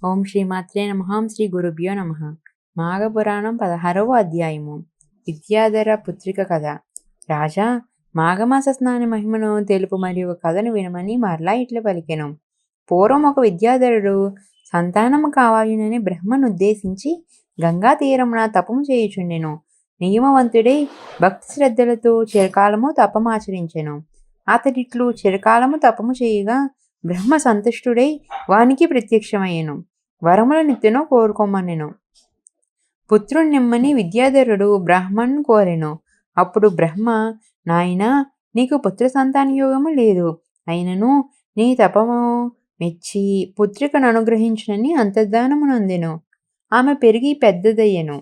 ఓం శ్రీమాత్రే నమః. శ్రీ గురుభ్యో నమః. మాఘపురాణం 16వ అధ్యాయము. విద్యాధర పుత్రిక కథ. రాజా, మాఘమాస స్నాన మహిమను తెలుపు మరియు ఒక కథను వినమని మరలా ఇట్లా పలికెను. పూర్వం ఒక విద్యాధరుడు సంతానము కావాలనని బ్రహ్మను ఉద్దేశించి గంగా తీరమున తపము చేయుచుండెను. నియమవంతుడై భక్తి శ్రద్ధలతో చిరకాలము తపమాచరించెను. అతడిట్లు చిరకాలము తపము చేయగా బ్రహ్మ సంతుష్టుడై వానికి ప్రత్యక్షమయ్యెను. వరములనిత్తును కోరుకోమనెను. పుత్రుణ్ణిమ్మని విద్యాధరుడు బ్రహ్మను కోరెను. అప్పుడు బ్రహ్మ, నాయనా, నీకు పుత్ర సంతాన యోగము లేదు. అయినను నీ తపము మెచ్చి పుత్రికను అనుగ్రహించునని అంతర్ధానమునందెను. ఆమె పెరిగి పెద్దదయ్యెను.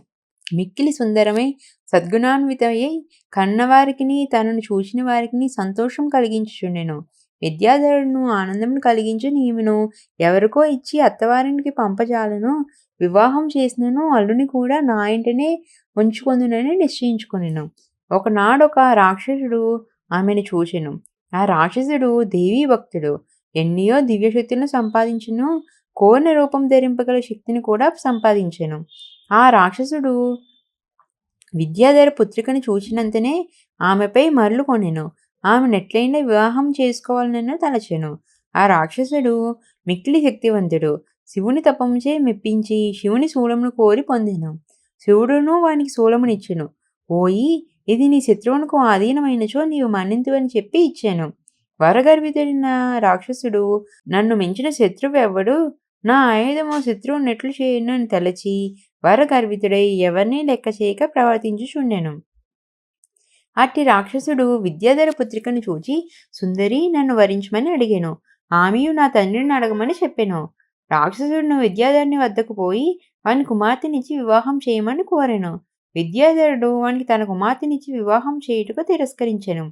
మిక్కిలి సుందరమై సద్గుణాన్వితయై కన్నవారికిని తనను చూచిన వారికిని సంతోషం కలిగించుచుండెను. విద్యాధరుడును ఆనందమును కలిగించు నీవును ఎవరికో ఇచ్చి అత్తవారికి పంపజాలను. వివాహం చేసినను అల్లుని కూడా నా ఇంటనే ఉంచుకొందునని నిశ్చయించుకొనెను. ఒకనాడొక రాక్షసుడు ఆమెను చూచెను. ఆ రాక్షసుడు దేవీ భక్తుడు. ఎన్నో దివ్యశక్తులను సంపాదించును. కోరిన రూపం ధరింపగల శక్తిని కూడా సంపాదించెను. ఆ రాక్షసుడు విద్యాధర పుత్రికను చూచినంతనే ఆమెపై మరలు కొనెను. ఆమెనెట్లయినా వివాహం చేసుకోవాలనని తలచెను. ఆ రాక్షసుడు మిక్కిలి శక్తివంతుడు. శివుని తపముచే మెప్పించి శివుని శూలమును కోరి పొందెను. శివుడును వానికి శూలమునిచ్చెను. ఓయి, ఇది నీ శత్రువునకు ఆధీనమైనచో నీవు మన్నింతువని చెప్పి ఇచ్చాను. వరగర్వితుడైన రాక్షసుడు, నన్ను మించిన శత్రువు ఎవ్వడు, నా ఆయుధము శత్రువునెట్లు చేయను అని తలచి వరగర్వితుడై ఎవరినీ లెక్క చేయక ప్రవర్తించుచుండెను. అట్టి రాక్షసుడు విద్యాధర పుత్రికను చూచి, సుందరి, నన్ను వరించమని అడిగాను. ఆమెయు నా తండ్రిని అడగమని చెప్పెను. రాక్షసుడు విద్యాధరుని వద్దకు పోయి వాని కుమార్తెనిచ్చి వివాహం చేయమని కోరెను. విద్యాధరుడు వానికి తన కుమార్తెనిచ్చి వివాహం చేయుటకు తిరస్కరించెను.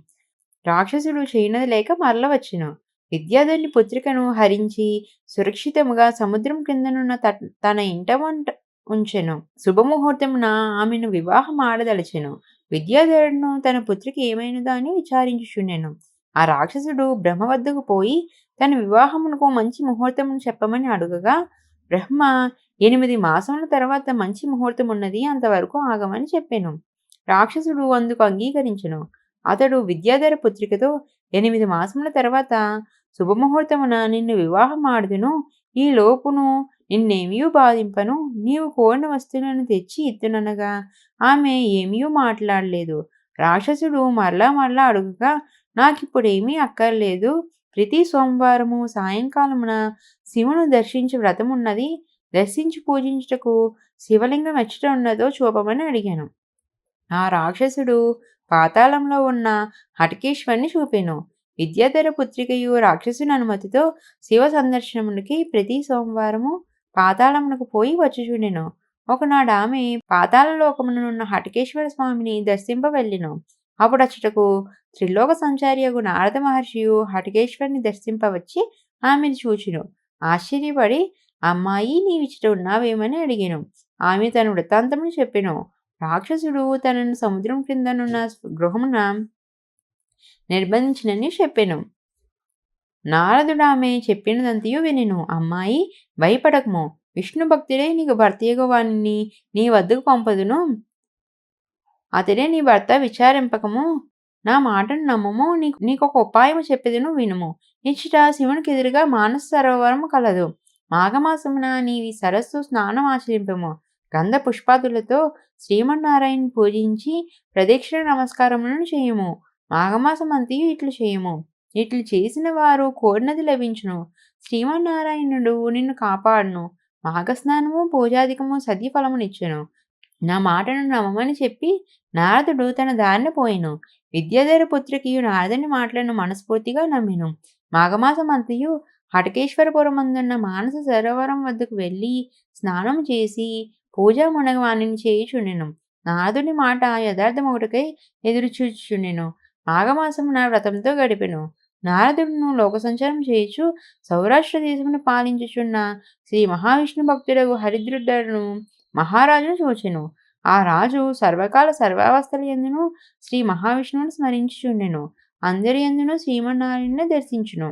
రాక్షసుడు చేయనది లేక మరల వచ్చెను. విద్యాధరుని పుత్రికను హరించి సురక్షితముగా సముద్రం క్రిందనున్న తన ఇంట ఉంచెను. శుభముహూర్తమున ఆమెను వివాహం ఆడదలచెను. విద్యాధరుడును తన పుత్రిక ఏమైనదో అని విచారించుచుండెను. ఆ రాక్షసుడు బ్రహ్మ వద్దకు పోయి తన వివాహమునకు మంచి ముహూర్తమును చెప్పమని అడుగగా, బ్రహ్మ 8 మాసముల తర్వాత మంచి ముహూర్తం ఉన్నది, అంతవరకు ఆగమని చెప్పెను. రాక్షసుడు అందుకు అంగీకరించెను. అతడు విద్యాధర పుత్రికతో, 8 మాసముల తర్వాత శుభముహూర్తమున నిన్ను వివాహం ఆడుదును. ఈ లోపును నిన్నేమీ బాధింపను. నీవు కోరిన వస్తువులను తెచ్చి ఇత్తుననగా ఆమె ఏమీ మాట్లాడలేదు. రాక్షసుడు మరలా అడుగగా, నాకిప్పుడేమీ అక్కర్లేదు. ప్రతి సోమవారము సాయంకాలమున శివును దర్శించి వ్రతమున్నది. దర్శించి పూజించుటకు శివలింగం ఎచ్చట ఉన్నదో చూపమని అడిగాను. ఆ రాక్షసుడు పాతాళంలో ఉన్న హటకేశ్వరుని చూపెను. విద్యాధర పుత్రికయు రాక్షసుని అనుమతితో శివ సందర్శనమునికి ప్రతి సోమవారము పాతాళమునకు పోయి వచ్చుచుండెను. ఒకనాడు ఆమె పాతాళలోకమునున్న హటకేశ్వర స్వామిని దర్శింప వెళ్ళెను. అప్పుడు అచ్చటకు త్రిలోక సంచారియగు నారద మహర్షియు హటకేశ్వరుని దర్శింపవచ్చి ఆమెను చూచెను. ఆశ్చర్యపడి, అమ్మాయి, నీవిచ్చట ఉన్నావేమని అడిగాను. ఆమె తన వృత్తాంతమును చెప్పెను. రాక్షసుడు తనను సముద్రం క్రిందనున్న గృహమున నిర్బంధించినని చెప్పెను. నారదుడామె చెప్పినదంతయు వినెను. అమ్మాయి, భయపడకము. విష్ణు భక్తుడే నీకు భర్తయగు వానిని నీ వద్దకు పంపదును. అతడే నీ భర్త. విచారింపకము. నా మాటను నమ్మము. నీకొక ఉపాయము చెప్పెదను, వినుము. ఇచ్చట శివునికి ఎదురుగా మానస సరోవరము కలదు. మాఘమాసమున నీవి సరస్సు స్నానం ఆచరింపము. గంధ పుష్పాదులతో శ్రీమన్నారాయణ పూజించి ప్రదక్షిణ నమస్కారములను చేయుము. మాఘమాసమంతయు ఇట్లు చేయుము. ఇట్లు చేసిన వారు కోరినది లభించును. శ్రీమన్నారాయణుడు నిన్ను కాపాడును. మాఘస్నానము పూజాధికము సద్యఫలమునిచ్చును. నా మాటను నమ్మమని చెప్పి నారదుడు తన దారిన పోయెను. విద్యాధర పుత్రికయు నారదుని మాటలను మనస్ఫూర్తిగా నమ్మెను. మాఘమాసమంతయు హటకేశ్వరపురమందున్న మానస సరోవరం వద్దకు వెళ్ళి స్నానం చేసి పూజా మునగవాణిని చేయుచుండెను. నారదుని మాట యథార్థమొకటికై ఎదురుచూచుచుండెను. మాఘమాసమున వ్రతంతో గడిపెను. నారదుడును లోక సంచారం చేయుచు సౌరాష్ట్ర దేశమును పాలించుచున్న శ్రీ మహావిష్ణు భక్తుడగు హరిద్రుడను మహారాజును చూచెను. ఆ రాజు సర్వకాల సర్వావస్థల యందును శ్రీ మహావిష్ణువును స్మరించుచుండెను. అందరి యందును శ్రీమన్నారాయణుని దర్శించును.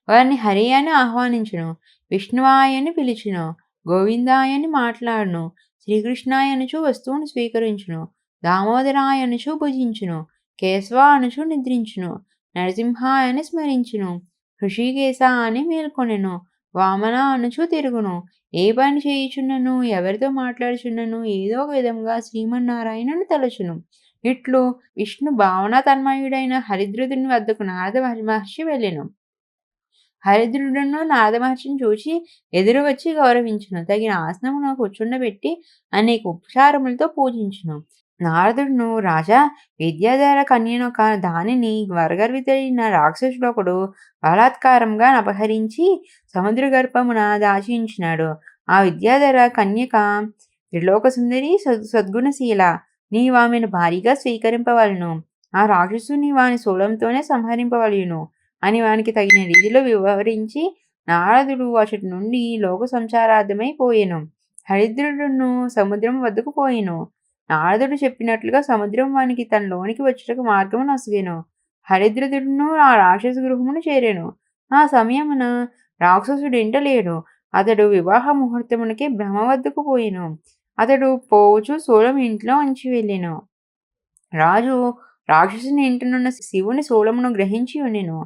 వారిని హరి అని ఆహ్వానించును, విష్ణువాయ అని పిలిచును, గోవిందాయ అని మాట్లాడును, శ్రీకృష్ణాయ అనుచు వస్తువును స్వీకరించును, దామోదరాయ అనుచు భుజించును, కేశవ అనుచు నిద్రించును, నరసింహాయ అని స్మరించును, హృషికేశ అని మేల్కొనెను, వామన అనుచు తిరుగును. ఏ పని చేయుచున్నను, ఎవరితో మాట్లాడుచున్నను, ఏదో ఒక విధంగా శ్రీమన్నారాయణుని తలచును. ఇట్లు విష్ణు భావన తన్మయుడైన హరిద్రుని వద్దకు నారద మహర్షి వెళ్ళెను. హరిద్రుడును నారద మహర్షిని చూచి ఎదురు వచ్చి గౌరవించును. తగిన ఆసనమున కూర్చుండబెట్టి అనేక ఉపచారములతో పూజించును. నారదుడును, రాజా, విద్యాధర కన్యనొక దానిని వరగర్వితుడైన రాక్షసుడొకడు బలాత్కారంగా అపహరించి సముద్ర గర్భమున దాచించినాడు. ఆ విద్యాధర కన్యక త్రిలోక సుందరి, సద్గుణశీల. నీవామెను భారీగా స్వీకరింపవలను. ఆ రాక్షసుని వాని శూలంతోనే సంహరింపవలయును అని వానికి తగిన రీతిలో వివరించి నారదుడు అచటి నుండి లోక సంచారార్థమై పోయెను. హరిద్రుడును సముద్రం వద్దకు పోయెను. నారదుడు చెప్పినట్లుగా సముద్రం వానికి తన లోనికి వచ్చుటకు మార్గము నొసగెను. హరిద్రుడును ఆ రాక్షస గృహమును చేరెను. ఆ సమయమున రాక్షసుడు ఇంట లేడు. అతడు వివాహ ముహూర్తమునకే బ్రహ్మ వద్దకు పోయెను. అతడు పోవుచు శూలం ఇంట్లో ఉంచి వెళ్ళెను. రాజు రాక్షసుని ఇంటనున్న శివుని శూలమును గ్రహించి ఉండెను.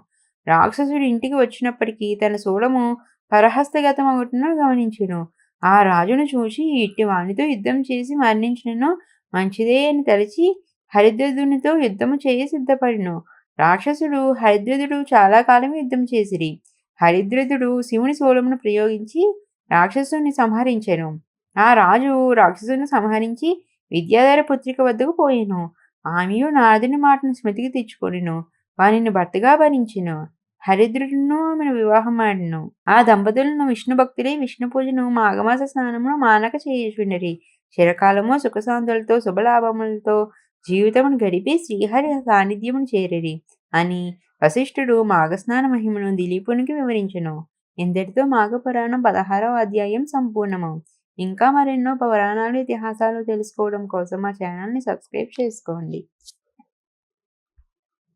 రాక్షసుడు ఇంటికి వచ్చినప్పటికీ తన శూలము పరహస్తగతమగుటను గమనించెను. ఆ రాజును చూసి ఇట్టి వానితో యుద్ధం చేసి మరణించినను మంచిదే అని తలచి హరిద్రదునితో యుద్ధము చేయ సిద్ధపడిను. రాక్షసుడు హరిద్రదుడు చాలా కాలం యుద్ధం చేసిరి. హరిద్రదుడు శివుని శూలమును ప్రయోగించి రాక్షసుని సంహరించెను. ఆ రాజు రాక్షసుని సంహరించి విద్యాధర పుత్రిక వద్దకు పోయెను. ఆమెయు నారదుని మాటను స్మృతికి తెచ్చుకొనెను. వానిని భర్తగా భరించెను. హరిద్రుడును ఆమెను వివాహమాడెను. ఆ దంపతులను విష్ణు భక్తులై విష్ణు పూజను మాఘమాస స్నానమును మానక చేయుచుండిరి. చిరకాలము సుఖశాంతులతో శుభలాభములతో జీవితమును గడిపి శ్రీహరి సాన్నిధ్యమును చేరిరి అని వశిష్ఠుడు మాఘస్నాన మహిమను దిలీపునికి వివరించెను. ఇంతటితో మాఘపురాణం 16వ అధ్యాయం సంపూర్ణము. ఇంకా మరెన్నో పురాణాలు, ఇతిహాసాలు తెలుసుకోవడం కోసం మా ఛానల్ని సబ్స్క్రైబ్ చేసుకోండి.